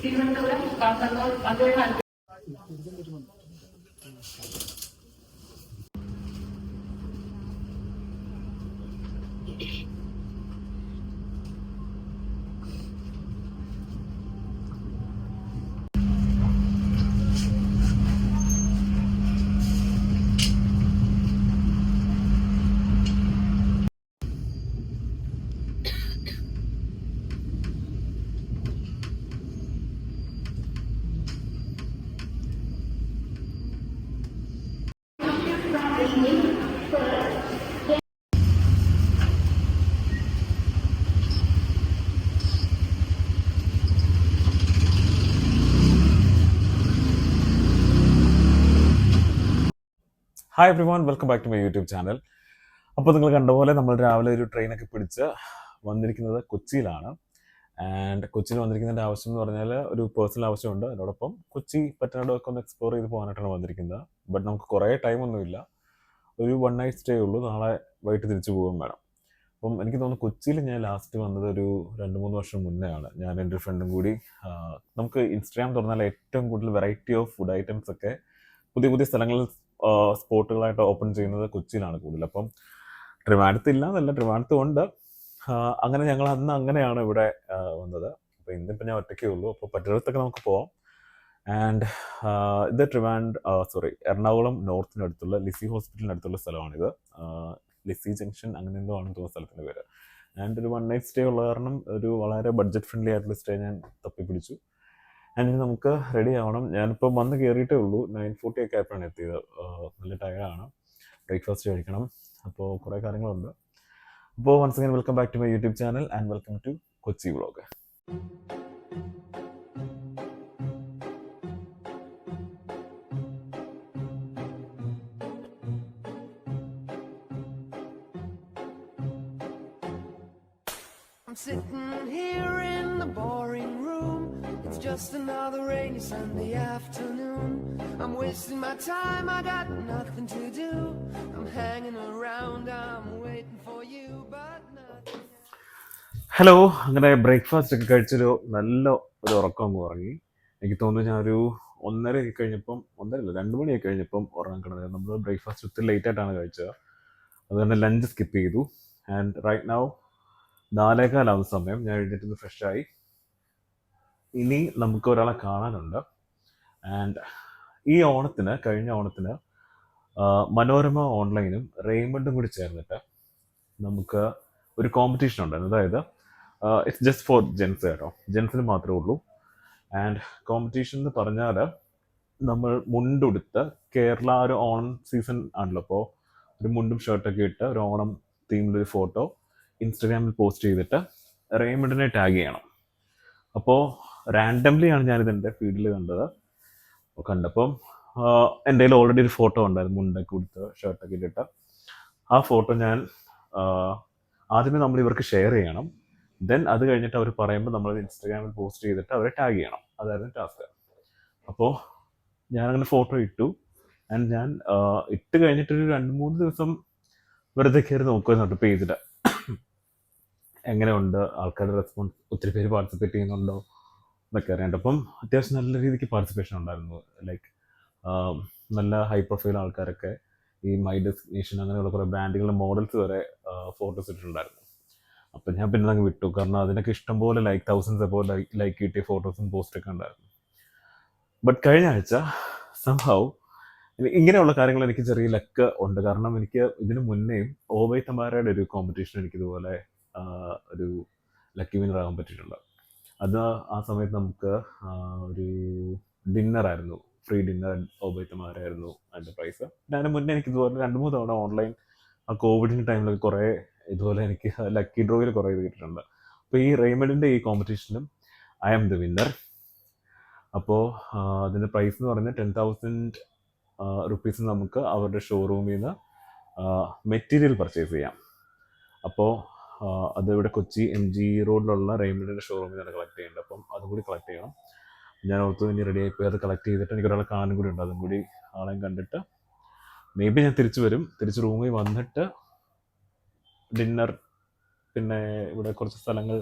തിരുവനന്തപുരം, കാസർഗോഡ്, അദ്ദേഹം hi everyone, welcome back to my YouTube channel. അപ്പോൾ നിങ്ങൾ കണ്ട പോലെ നമ്മൾ രാവിലെ ഒരു ട്രെയിനൊക്കെ പിടിച്ച് വന്നിരിക്കുന്നത് കൊച്ചിയിലാണ്. ആൻഡ് കൊച്ചിയിൽ വന്നിരിക്കുന്നതിൻ്റെ ആവശ്യം എന്ന് പറഞ്ഞാൽ ഒരു പേഴ്സണൽ ആവശ്യമുണ്ട്. അതിനോടൊപ്പം കൊച്ചി പറ്റനാടൊക്കെ ഒന്ന് എക്സ്പ്ലോർ ചെയ്ത് പോകാനായിട്ടാണ് വന്നിരിക്കുന്നത്. ബട്ട് നമുക്ക് കുറേ ടൈമൊന്നുമില്ല, ഒരു 1 നൈറ്റ് സ്റ്റേ ഉള്ളൂ. നാളെ വൈകിട്ട് തിരിച്ചു പോകുകയും വേണം. അപ്പം എനിക്ക് തോന്നുന്നു കൊച്ചിയിൽ ഞാൻ ലാസ്റ്റ് വന്നത് ഒരു 2-3 വർഷം മുന്നേ ആണ്. ഞാൻ എൻ്റെ ഒരു ഫ്രണ്ടും കൂടി നമുക്ക് ഇൻസ്റ്റാഗ്രാം തുറന്നാൽ ഏറ്റവും കൂടുതൽ വെറൈറ്റി ഓഫ് ഫുഡ് ഐറ്റംസ് ഒക്കെ പുതിയ പുതിയ സ്ഥലങ്ങളിൽ സ്പോട്ടുകളായിട്ട് ഓപ്പൺ ചെയ്യുന്നത് കൊച്ചിയിലാണ് കൂടുതൽ. അപ്പം ട്രിവാൻഡ്രത്തില്ല എന്നല്ല, ട്രിവാൻഡ്രത്തും ഉണ്ട്. അങ്ങനെ ഞങ്ങൾ അന്ന് അങ്ങനെയാണ് ഇവിടെ വന്നത്. അപ്പോൾ ഇന്നിപ്പോൾ ഞാൻ ഒറ്റയ്ക്കേ ഉള്ളൂ. അപ്പോൾ പറ്റുന്നിടത്തൊക്കെ നമുക്ക് പോവാം. ആൻഡ് ഇത് എറണാകുളം നോർത്തിനടുത്തുള്ള ലിസി ഹോസ്പിറ്റലിനടുത്തുള്ള സ്ഥലമാണിത്. ലിസി ജംഗ്ഷൻ അങ്ങനെ എന്തോ ആണെന്ന് തോന്നുന്ന സ്ഥലത്തിൻ്റെ പേര്. ആൻഡ് ഒരു 1 നൈറ്റ് സ്റ്റേ ഉള്ള കാരണം ഒരു വളരെ ബഡ്ജറ്റ് ഫ്രണ്ട്ലി ആയിട്ടുള്ള സ്റ്റേ ഞാൻ തപ്പിപ്പിടിച്ചു. ആൻഡ് നമുക്ക് റെഡി ആവണം. ഞാനിപ്പം വന്ന് കയറിയിട്ടേ ഉള്ളൂ. 9:40 ഒക്കെ ആയപ്പോഴാണ് എത്തിയത്. നല്ല ടയർഡാണ്. ബ്രേക്ക്ഫാസ്റ്റ് കഴിക്കണം. അപ്പോൾ കുറേ കാര്യങ്ങളുണ്ട്. അപ്പോൾ once again welcome back to my YouTube channel and welcome to Kochi vlog. I'm sitting here in the boring room. It's just another rainy Sunday afternoon. I'm wasting my time, I got nothing to do. I'm hanging around, I'm waiting for you, but nothing. Hello, അങ്ങനെ breakfast ഒക്കെ കഴിച്ചൊരു നല്ല ഒരു ഉറക്കം അങ്ങ് ഉറങ്ങി. എനിക്ക് തോന്നുന്നു ഞാനൊരു 1:30 കഴിഞ്ഞപ്പം, 2 മണിയൊക്കെ കഴിഞ്ഞപ്പം ഉറങ്ങാൻ കിടന്നത്. നമ്മൾ ബ്രേക്ക്ഫാസ്റ്റ് ഒത്തിരി ലേറ്റായിട്ടാണ് കഴിച്ചത്. അതുകൊണ്ട് ലഞ്ച് സ്കിപ്പ് ചെയ്തു. ആൻഡ് റൈറ്റ് നൗ 4:15 സമയം. ഞാൻ എഴുന്നേറ്റ് ഫ്രഷായി. ഇനി നമുക്ക് ഒരാളെ കാണാനുണ്ട്. ആൻഡ് ഈ കഴിഞ്ഞ ഓണത്തിന് മനോരമ ഓൺലൈനും റെയ്മണ്ടും കൂടി ചേർന്നിട്ട് നമുക്ക് ഒരു കോമ്പറ്റീഷൻ ഉണ്ടായിരുന്നു. അതായത് ഇറ്റ്സ് ജസ്റ്റ് ഫോർ ജെൻസ് കേട്ടോ, ജെൻസിന് മാത്രമേ ഉള്ളൂ. ആൻഡ് കോമ്പറ്റീഷൻ എന്ന് പറഞ്ഞാൽ നമ്മൾ മുണ്ടുടുത്ത് കേരള ഒരു ഓണം സീസൺ ആണല്ലോ, അപ്പോൾ ഒരു മുണ്ടും ഷർട്ടൊക്കെ ഇട്ട് ഒരു ഓണം തീമിലൊരു ഫോട്ടോ ഇൻസ്റ്റഗ്രാമിൽ പോസ്റ്റ് ചെയ്തിട്ട് റെയ്മണ്ടിനെ ടാഗ് ചെയ്യണം. അപ്പോൾ റാൻഡംലി ആണ് ഞാനിതെൻ്റെ ഫീൽഡിൽ കണ്ടപ്പം എൻ്റെ കയ്യിൽ ഓൾറെഡി ഒരു ഫോട്ടോ ഉണ്ടായിരുന്നു, മുണ്ടൊക്കെ കൊടുത്ത് ഷർട്ടൊക്കെ ഇട്ടിട്ട്. ആ ഫോട്ടോ ഞാൻ ആദ്യമേ നമ്മൾ ഇവർക്ക് ഷെയർ ചെയ്യണം. ദെൻ അത് കഴിഞ്ഞിട്ട് അവർ പറയുമ്പോൾ നമ്മൾ ഇൻസ്റ്റഗ്രാമിൽ പോസ്റ്റ് ചെയ്തിട്ട് അവരെ ടാഗ് ചെയ്യണം. അതായിരുന്നു ടാസ്ക്. അപ്പോൾ ഞാനങ്ങനെ ഫോട്ടോ ഇട്ടു. ആൻഡ് ഞാൻ ഇട്ട് കഴിഞ്ഞിട്ടൊരു 2-3 ദിവസം വെറുതെ കയറി നോക്കുന്നുണ്ട് പേജിൽ എങ്ങനെയുണ്ട്, ആൾക്കാരുടെ റെസ്പോൺസ്, ഒത്തിരി പേര് പാർട്ടിസിപ്പേറ്റ് ചെയ്യുന്നുണ്ടോ എന്നൊക്കെ അറിയാണ്ട്. അപ്പം അത്യാവശ്യം നല്ല രീതിക്ക് പാർട്ടിസിപ്പേഷൻ ഉണ്ടായിരുന്നു. ലൈക്ക് നല്ല ഹൈ പ്രൊഫൈൽ ആൾക്കാരൊക്കെ ഈ മൈ ഡെസ്റ്റിനേഷൻ അങ്ങനെയുള്ള കുറേ ബ്രാൻഡുകളുടെ മോഡൽസ് വരെ ഫോട്ടോസ് ഇട്ടിട്ടുണ്ടായിരുന്നു. അപ്പം ഞാൻ പിന്നെ അങ്ങ് വിട്ടു, കാരണം അതിനൊക്കെ ഇഷ്ടംപോലെ തൗസൻഡ്സ് അപ്പോൾ ലൈക്ക് കിട്ടിയ ഫോട്ടോസും പോസ്റ്റൊക്കെ ഉണ്ടായിരുന്നു. ബട്ട് കഴിഞ്ഞ ആഴ്ച സംഭവം ഇങ്ങനെയുള്ള കാര്യങ്ങൾ എനിക്ക് ചെറിയ ലക്ക് ഉണ്ട്. കാരണം എനിക്ക് ഇതിനു മുന്നേയും ഓബൈ തമാരയുടെ ഒരു കോമ്പറ്റീഷൻ എനിക്കിതുപോലെ ഒരു ലക്കി വിന്നർ ആകാൻ പറ്റിയിട്ടുണ്ട്. അത് ആ സമയത്ത് നമുക്ക് ഒരു ഡിന്നറായിരുന്നു, ഫ്രീ ഡിന്നർ ഓബൈ തമാരയായിരുന്നു അതിൻ്റെ പ്രൈസ്. അതിന് മുന്നേ എനിക്ക് ഇതുപോലെ 2-3 തവണ ഓൺലൈൻ ആ കോവിഡിൻ്റെ ടൈമിലൊക്കെ കുറേ ഇതുപോലെ എനിക്ക് ലക്കി ഡ്രോയിൽ കുറേ ഇത് കിട്ടിയിട്ടുണ്ട്. അപ്പോൾ ഈ റെയ്മണ്ടിൻ്റെ ഈ കോമ്പറ്റീഷനും ഐ ആം ദ വിന്നർ. അപ്പോൾ അതിൻ്റെ പ്രൈസ് എന്ന് പറഞ്ഞാൽ 10,000 റുപ്പീസ് നമുക്ക് അവരുടെ ഷോറൂമിൽ നിന്ന് മെറ്റീരിയൽ പർച്ചേസ് ചെയ്യാം. അപ്പോൾ അത് ഇവിടെ കൊച്ചി MG റോഡിലുള്ള റെയ്മണ്ടിൻ്റെ ഷോറൂമിൽ നിന്ന് കളക്ട് ചെയ്യേണ്ടത്. അപ്പം അതും കൂടി കളക്ട് ചെയ്യണം. ഞാൻ ഓർത്തു ഇനി റെഡി ആയിപ്പോയി അത് കളക്ട് ചെയ്തിട്ട് എനിക്കൊരാളെ കാണാനും കൂടി ഉണ്ട്. അതും കൂടി ആളെയും കണ്ടിട്ട് മേ ബി ഞാൻ തിരിച്ചു വരും. തിരിച്ച് റൂമിൽ വന്നിട്ട് ഡിന്നർ, പിന്നെ ഇവിടെ കുറച്ച് സ്ഥലങ്ങൾ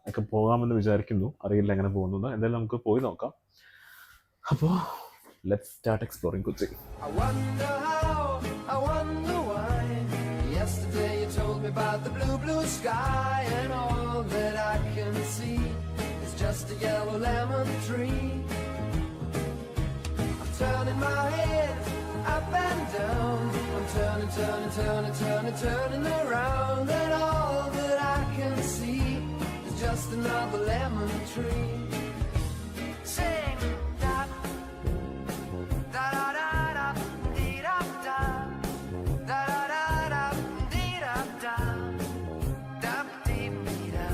ഒക്കെ പോകാമെന്ന് വിചാരിക്കുന്നു. അറിയില്ല എങ്ങനെ പോകുന്നത്. എന്തായാലും നമുക്ക് പോയി നോക്കാം. അപ്പോൾ let's start exploring Kochi. I wonder how, I wonder why. Yesterday you told me about the blue, blue sky, and all that I can see is just a yellow lemon tree. I'm turning my head up and down. I'm turning, turning, turning, turning, turning around, and all that I can see is just another lemon tree. Sing da da da da da dee da da da da da dee da da da dee da.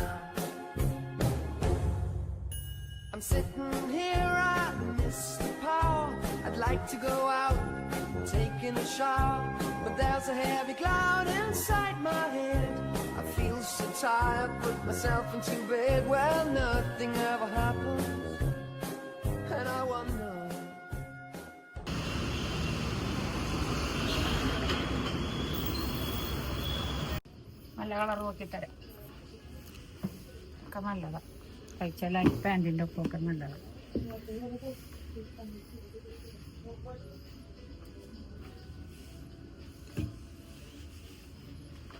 I'm sitting here, I miss the power. I'd like to go out, taking a shower, but there's a heavy cloud inside my head. I feel so tired, put myself into bed. Well, nothing ever happens, and I wonder. നല്ല colour നോക്കിത്തരാം. ഒക്കെ നല്ലതാണ്. കഴിച്ചാൽ പാൻറ്റിൻ്റെ ഒപ്പമൊക്കെ നല്ലതാണ്.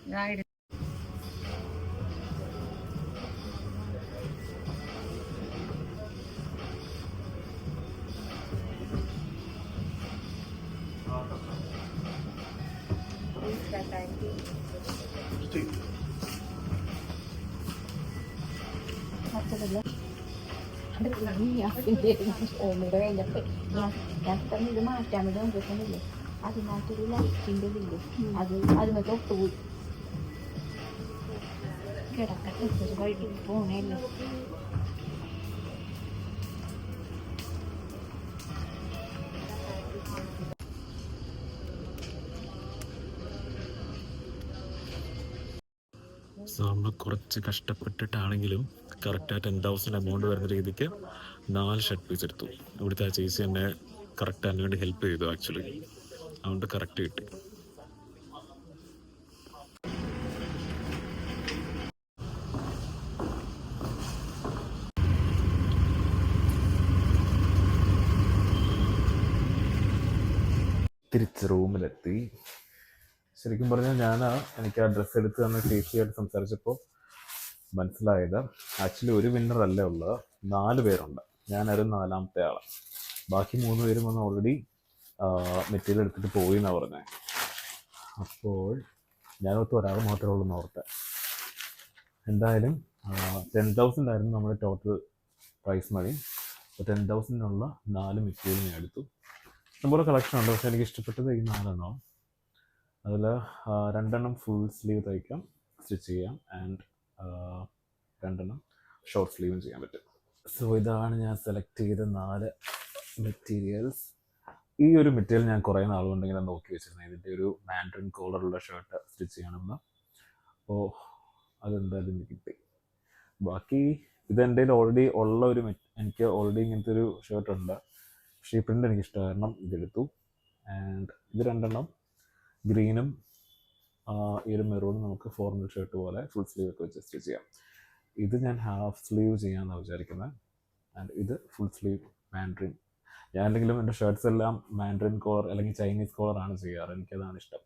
ഇതായിട്ട് ഇത് മാറ്റാൻ വേണ്ടി നോക്കിയില്ലേ, അതിനകത്തൊരു ലൈറ്റിൻ്റെ ഇതില്ലേ, അതിന് തൊട്ട് പോയി കിടക്കട്ടെ. വഴി പോണേല്ലോ. സോ നമ്മൾ കുറച്ച് കഷ്ടപ്പെട്ടിട്ടാണെങ്കിലും കറക്റ്റ് ആ 10,000 എമൗണ്ട് വരുന്ന രീതിക്ക് 4 ഷർട്ട് പീസ് എടുത്തു. ഇവിടുത്തെ ആ ചേച്ചി എന്നെ കറക്റ്റ് അതിന് വേണ്ടി ഹെൽപ്പ് ചെയ്തു. ആക്ച്വലി അതുകൊണ്ട് കറക്റ്റ് കിട്ടി. തിരിച്ച് റൂമിലെത്തി. ശരിക്കും പറഞ്ഞാൽ എനിക്ക് ആ ഡ്രസ്സ് എടുത്ത് തന്ന ചേച്ചിയായിട്ട് സംസാരിച്ചപ്പോൾ മനസ്സിലായത് ആക്ച്വലി ഒരു വിന്നർ അല്ലേ ഉള്ളത്, 4 പേരുണ്ട്. ഞാനായിരുന്നു 4ാമത്തെ ആൾ. ബാക്കി 3 പേരും വന്ന് ഓൾറെഡി മെറ്റീരിയൽ എടുത്തിട്ട് പോയി എന്നാണ് പറഞ്ഞത്. അപ്പോൾ ഞാനൊത്ത് ഒരാൾ മാത്രമേ ഉള്ളൂ എന്ന് ഓർത്തെ. എന്തായാലും 10,000 ആയിരുന്നു നമ്മുടെ ടോട്ടൽ പ്രൈസ് മണി. അപ്പോൾ 10,000-നുള്ള 4 മെറ്റീരിയൽ ഞാൻ എടുത്തു. ഇഷ്ടംപോലെ കളക്ഷൻ ഉണ്ട്, പക്ഷേ എനിക്ക് ഇഷ്ടപ്പെട്ടത് ഈ 4 അതിൽ 2 ഫുൾ സ്ലീവ് തയ്ക്കാം, സ്റ്റിച്ച് ചെയ്യാം, ആൻഡ് 2 ഷോർട്ട് സ്ലീവും ചെയ്യാൻ പറ്റും. സോ ഇതാണ് ഞാൻ സെലക്ട് ചെയ്ത 4 മെറ്റീരിയൽസ്. ഈ ഒരു മെറ്റീരിയൽ ഞാൻ കുറേ നാളുകൊണ്ട് ഇങ്ങനെ നോക്കി വെച്ചിരുന്നത്. ഇതിൻ്റെ ഒരു മാൻഡ്രിൻ കോളറുള്ള ഷർട്ട് സ്റ്റിച്ച് ചെയ്യണമെന്ന്. അപ്പോൾ അതെന്തായാലും എനിക്ക് കിട്ടി. ബാക്കി ഇതെൻ്റെ ഓൾറെഡി ഉള്ള ഒരു എനിക്ക് ഓൾറെഡി ഇങ്ങനത്തെ ഒരു ഷർട്ട് ഉണ്ട്, പക്ഷേ ഈ പ്രിൻ്റ് എനിക്ക് ഇഷ്ടം കാരണം ഇതെടുത്തു. ആൻഡ് ഇത് 2 ഗ്രീനും ഈ ഒരു മെറൂണും നമുക്ക് ഫോർമൽ ഷർട്ട് പോലെ ഫുൾ സ്ലീവ് ഒക്കെ വെച്ച് സ്റ്റിച്ച് ചെയ്യാം. ഇത് ഞാൻ ഹാഫ് സ്ലീവ് ചെയ്യാമെന്നാണ് വിചാരിക്കുന്നത്. ആൻഡ് ഇത് ഫുൾ സ്ലീവ് മാൻഡ്രിൻ. ഞാൻ അല്ലെങ്കിലും എൻ്റെ ഷർട്ട്സ് എല്ലാം മാൻഡ്രിൻ കോളർ അല്ലെങ്കിൽ ചൈനീസ് കോളറാണ് ചെയ്യാറ്, എനിക്കതാണ് ഇഷ്ടം.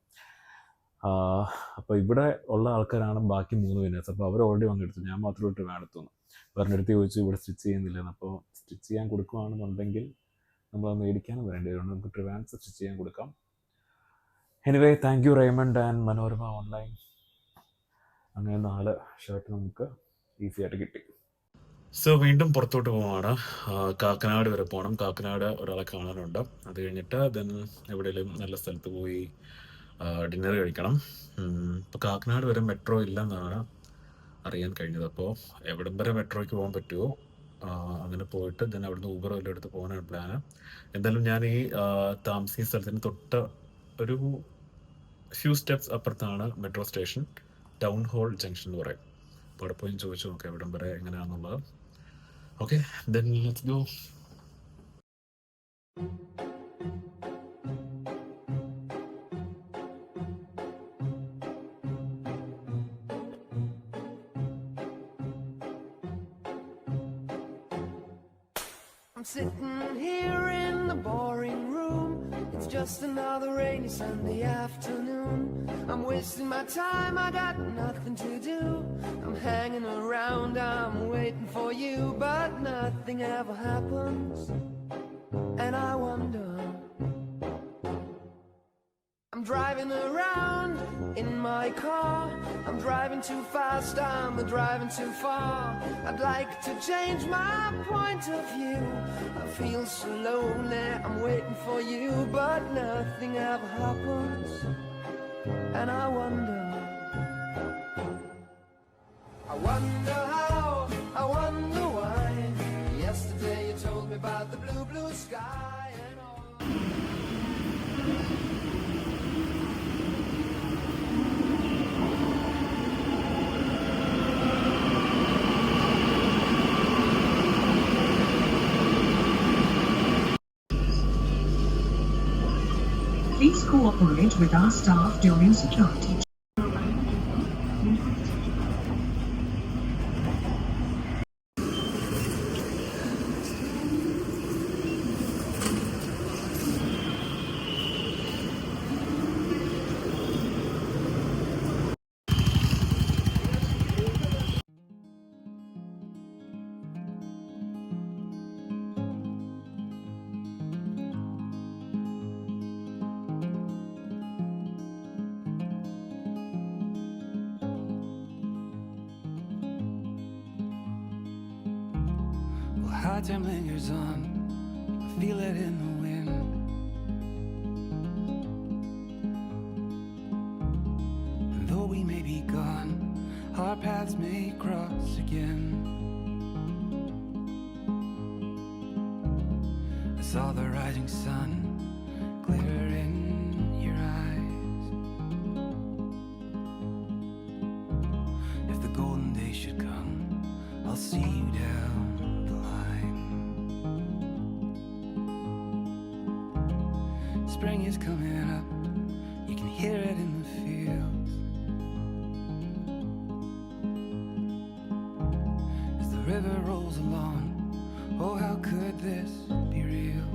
അപ്പോൾ ഇവിടെ ഉള്ള ആൾക്കാരാണ് ബാക്കി 3 വിന്നേഴ്സ്. അപ്പോൾ അവർ ഓൾറെഡി പങ്കെടുത്തു, ഞാൻ മാത്രം ഇട്ട് വേണമെത്തുന്നു. പറഞ്ഞെടുത്ത് ചോദിച്ചു ഇവിടെ സ്റ്റിച്ച് ചെയ്യുന്നില്ലെന്ന്. അപ്പോൾ സ്റ്റിച്ച് ചെയ്യാൻ കൊടുക്കുകയാണെന്നുണ്ടെങ്കിൽ നമ്മളത് മേടിക്കാനും വരേണ്ടി വരും. നമുക്ക് ട്രിവാൻസ് സ്റ്റിച്ച് ചെയ്യാൻ കൊടുക്കാം. Anyway, thank you Raymond and Manorama online. അങ്ങനെ 4 ഷർട്ട് നമുക്ക് ഈസി ആയിട്ട് കിട്ടി. സോ വീണ്ടും പുറത്തോട്ട് പോവാണ്. കാക്കനാട് വരെ പോകണം. കാക്കനാട് ഒരാളെ കാണാനുണ്ട്. അത് കഴിഞ്ഞിട്ട് ദെൻ എവിടെയെങ്കിലും നല്ല സ്ഥലത്ത് പോയി ഡിന്നർ കഴിക്കണം. ഇപ്പോൾ കാക്കനാട് വരെ മെട്രോ ഇല്ലെന്നാണ് അറിയാൻ കഴിഞ്ഞത്. അപ്പോൾ എവിടം വരെ മെട്രോയ്ക്ക് പോകാൻ പറ്റുമോ അങ്ങനെ പോയിട്ട് ദെൻ അവിടുന്ന് ഊബർ വല്ലതും എടുത്ത് പോകാനാണ് പ്ലാന്. എന്തായാലും ഞാൻ ഈ താമസിക്കുന്ന സ്ഥലത്തിന് തൊട്ട് ഒരു ഫ്യൂ സ്റ്റെപ്സ് അപ്പുറത്താണ് metro station, town hall junction എന്ന് പറയും. അപ്പോൾ അവിടെ പോയി ചോദിച്ചു നോക്കാം എവിടം വരെ എങ്ങനെയാണെന്നുള്ളത്. Okay, then let's go. I'm sitting here in the boring room. It's just another rainy Sunday afternoon. I'm wasting my time, I got nothing to do. I'm hanging around, I'm waiting for you, but nothing ever happens. And I wonder, I'm driving around in my car. I'm driving too fast, I'm driving too far. I'd like to change my point of view. I feel so lonely, I'm waiting for you, but nothing ever happens. And I wonder how, I wonder why. Yesterday you told me about the blue, blue sky and all. Please cooperate with our staff during security. Hard time lingers on, I feel it in the wind. And though we may be gone, our paths may cross again. I saw the rising sun glitter in your eyes. If the golden day should come, I'll see you down. Spring is coming up, you can hear it in the fields. As the river rolls along, oh how could this be real?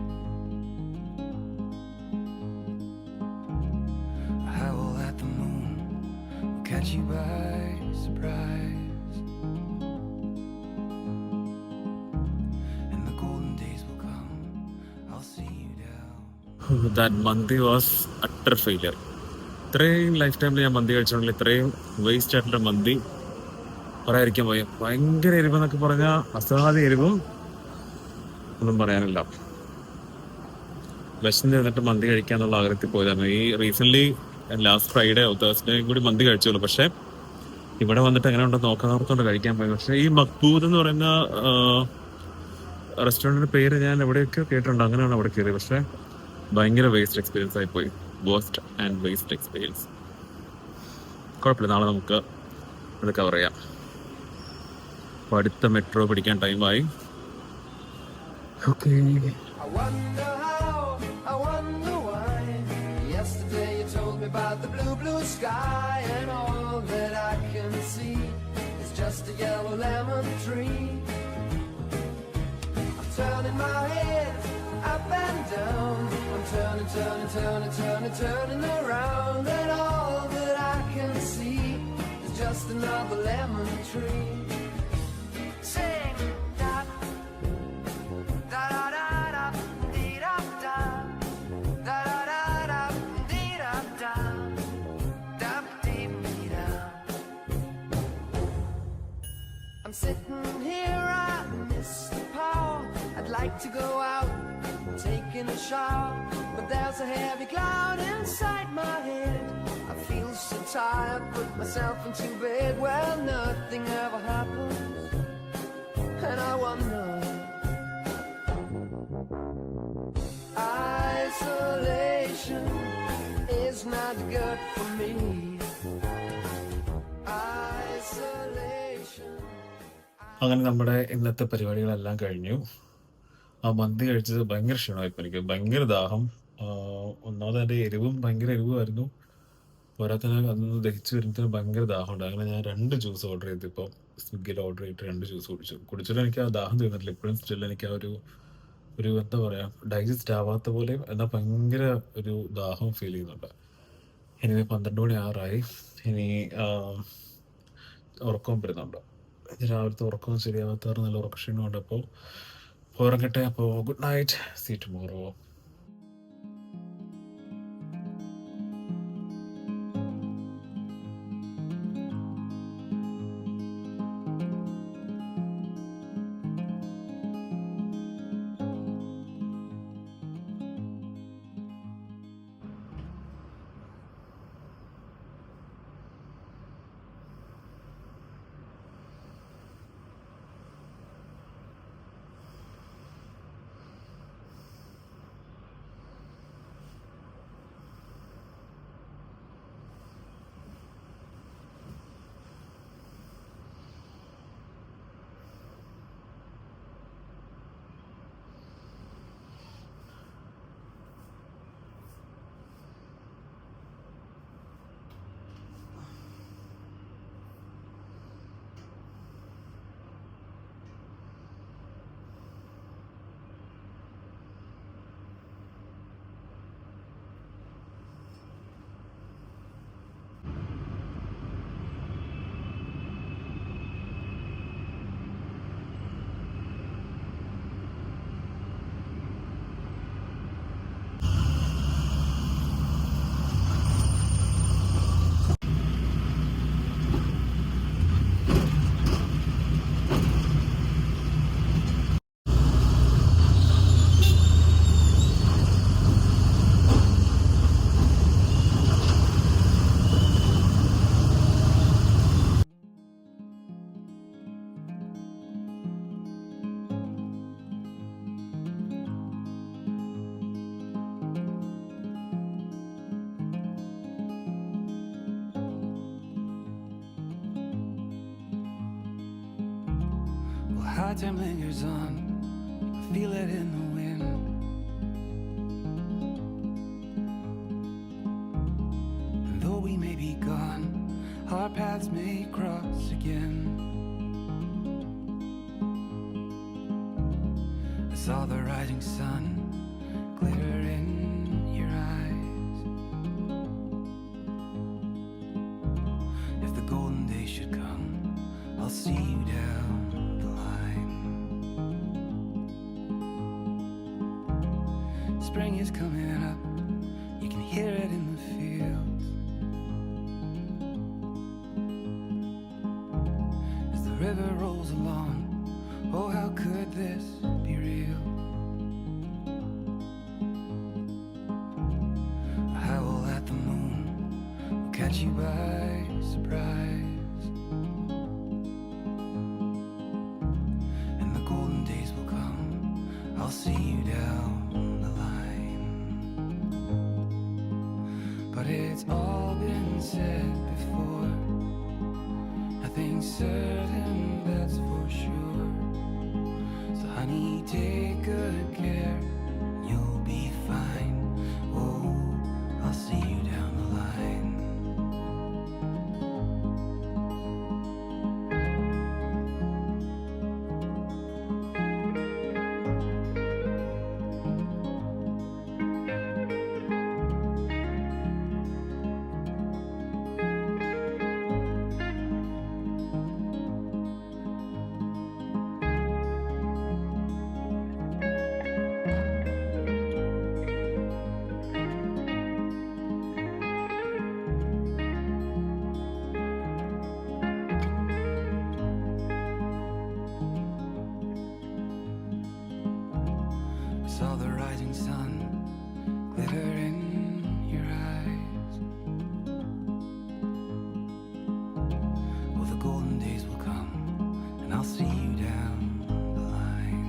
A howl at the moon will catch you by surprise, and the golden days will come, I'll see you down. That mandi was utter failure. ഇത്രയും life ടൈമിൽ ഞാൻ മന്തി കഴിച്ചിട്ടുണ്ടെങ്കിൽ ഇത്രയും waste ആയിട്ടുള്ള മന്തി പറയാതിരിക്കാൻ പോയി. ഭയങ്കര എരിവെന്നൊക്കെ പറഞ്ഞാൽ അസാധ്യ എരിവും ഒന്നും പറയാനില്ല. വിശന്ന് ഇരുന്നിട്ട് മന്തി കഴിക്കാന്നുള്ള ആഗ്രഹത്തിൽ പോയതായിരുന്നു. ഈ റീസെൻ്റ്ലി ലാസ്റ്റ് ഫ്രൈഡേ തേഴ്സ്ഡേയും കൂടി മന്തി കഴിച്ചോളൂ. പക്ഷേ ഇവിടെ വന്നിട്ട് എങ്ങനെ ഉണ്ടോ നോക്കാത്തോണ്ട് കഴിക്കാൻ പോയി. പക്ഷേ ഈ മക്ബൂദ് എന്ന് പറയുന്ന റെസ്റ്റോറൻറ്റിൻ്റെ പേര് ഞാൻ എവിടെയൊക്കെ കേട്ടിട്ടുണ്ട്. അങ്ങനെയാണ് അവിടെ കയറിയത്. പക്ഷേ ഭയങ്കര വേസ്റ്റ് എക്സ്പീരിയൻസ് ആയിപ്പോയി. Waste and waste experience. കുഴപ്പമില്ല, നാളെ നമുക്ക് ഇത് കവർ ചെയ്യാം. അപ്പോൾ അടുത്ത മെട്രോ പിടിക്കാൻ ടൈമായി. Okay. Up and down, I'm turning around, and all that I can see is just another lemon tree. Sing da da da da da dee da da da da da dee da da da dee da. I'm sitting here, I miss the power. I'd like to go out taking a shower, but there's a heavy cloud inside my head. I feel so tired, put myself into bed. Well, nothing ever happens, and I wonder. Isolation is not good for me. Isolation. അങ്ങനെ നമ്മുടെ ഇന്നത്തെ പരിപാടികളെല്ലാം കഴിഞ്ഞു. ആ മന്തി കഴിച്ചത് ഭയങ്കര ക്ഷീണമായിപ്പോൾ. എനിക്ക് ഭയങ്കര ദാഹം. ഒന്നാമത് അതിൻ്റെ എരിവും ഭയങ്കര എരിവുമായിരുന്നു. പോരാത്തതിന് അതൊന്ന് ദഹിച്ച് വരുന്നതിന് ഭയങ്കര ദാഹമുണ്ട്. അങ്ങനെ ഞാൻ 2 ജ്യൂസ് ഓർഡർ ചെയ്തു. ഇപ്പോൾ സ്വിഗ്ഗിയിൽ ഓർഡർ ചെയ്തിട്ട് 2 ജ്യൂസ് കുടിച്ചിട്ട് എനിക്ക് ആ ദാഹം തീർന്നിട്ടില്ല. ഇപ്പോഴും സ്റ്റിൽ എനിക്ക് ആ ഒരു ഒരു എന്താ പറയുക ഡൈജസ്റ്റ് ആവാത്ത പോലെയും എന്നാൽ ഭയങ്കര ഒരു ദാഹം ഫീൽ ചെയ്യുന്നുണ്ട്. ഇനി 12 മണി ആറായി. ഇനി ഉറക്കവും വരുന്നുണ്ട്. രാവിലത്തെ ഉറക്കവും ശരിയാവാത്താറ് നല്ല ഉറക്കക്ഷീണമുണ്ട്. അപ്പോൾ ഉറങ്ങട്ടെ. അപ്പോൾ good night, see tomorrow. High time lingers on, I feel it in the wind. And though we may be gone, our paths may cross again. I saw the rising sun glitter in your eyes. If the golden day should come, I'll see you down. Spring is coming up, you can hear it in the fields. As the river rolls along, oh how could this be real? A howl at the moon will catch you by surprise. And the golden days will come, I'll see you down. But it's all been said before, nothing's certain, that's for sure. So honey, take good care, you'll be fine. Oh, I'll see you down the line. Saw the rising sun glitter in your eyes. Oh, the golden days will come, and I'll see you down the line.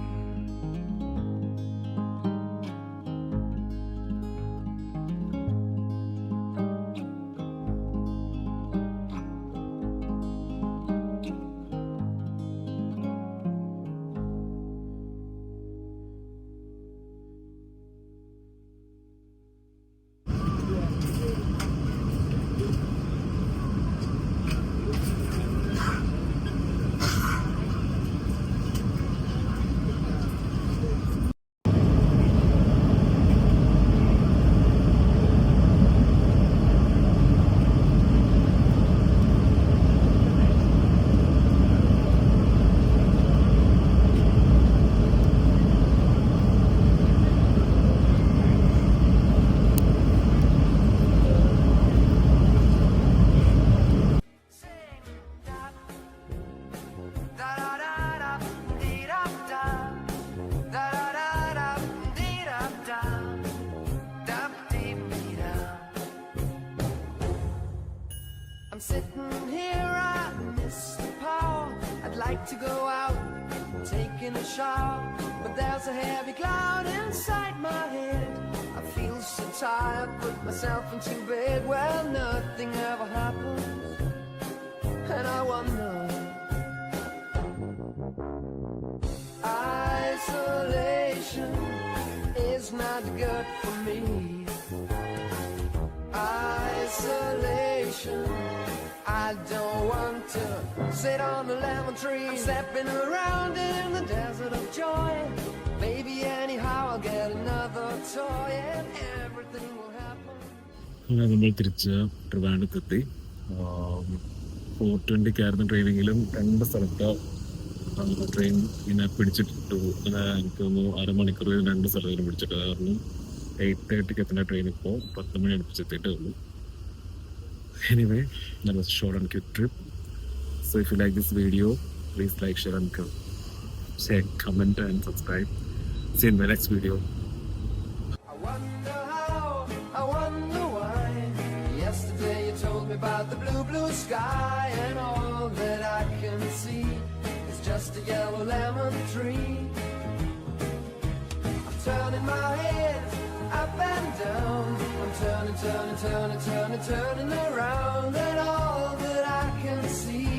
like to go out, taking a shower, but there's a heavy cloud inside my head. I feel so tired, put myself into bed where nothing ever happens, and I wonder. Isolation is not good for me. Isolation, I don't want to sit on the lemon tree. I'm stepping around in the desert of joy. Maybe anyhow I'll get another toy and everything will happen. നമ്മൾ തിരിച്ച് ട്രിവാൻഡ്രത്തെത്തി. 4:20 ട്രെയിനിങ്ങിലും 2 സ്ഥലത്ത് train ഇങ്ങനെ പിടിച്ചിട്ടു. അങ്ങനെ എനിക്ക് തോന്നുന്നു അരമണിക്കൂർ 2 സ്ഥലത്തിലും പിടിച്ചിട്ട്. കാരണം 8:30 എത്തുന്ന ട്രെയിൻ ഇപ്പോൾ 10 മണി അടുപ്പിച്ചെത്തിയിട്ടേ ഉള്ളൂ. Anyway, that was a short and quick trip. So if you like this video, please like, share and comment and subscribe. See you in the next video. I wonder how, I wonder why. Yesterday you told me about the blue, blue sky, and all that I can see is just a yellow lemon tree. I'm turning my head up and down. I'm turning, turning, turning, turning, turning around, and all that I can see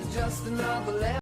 is just another lemon.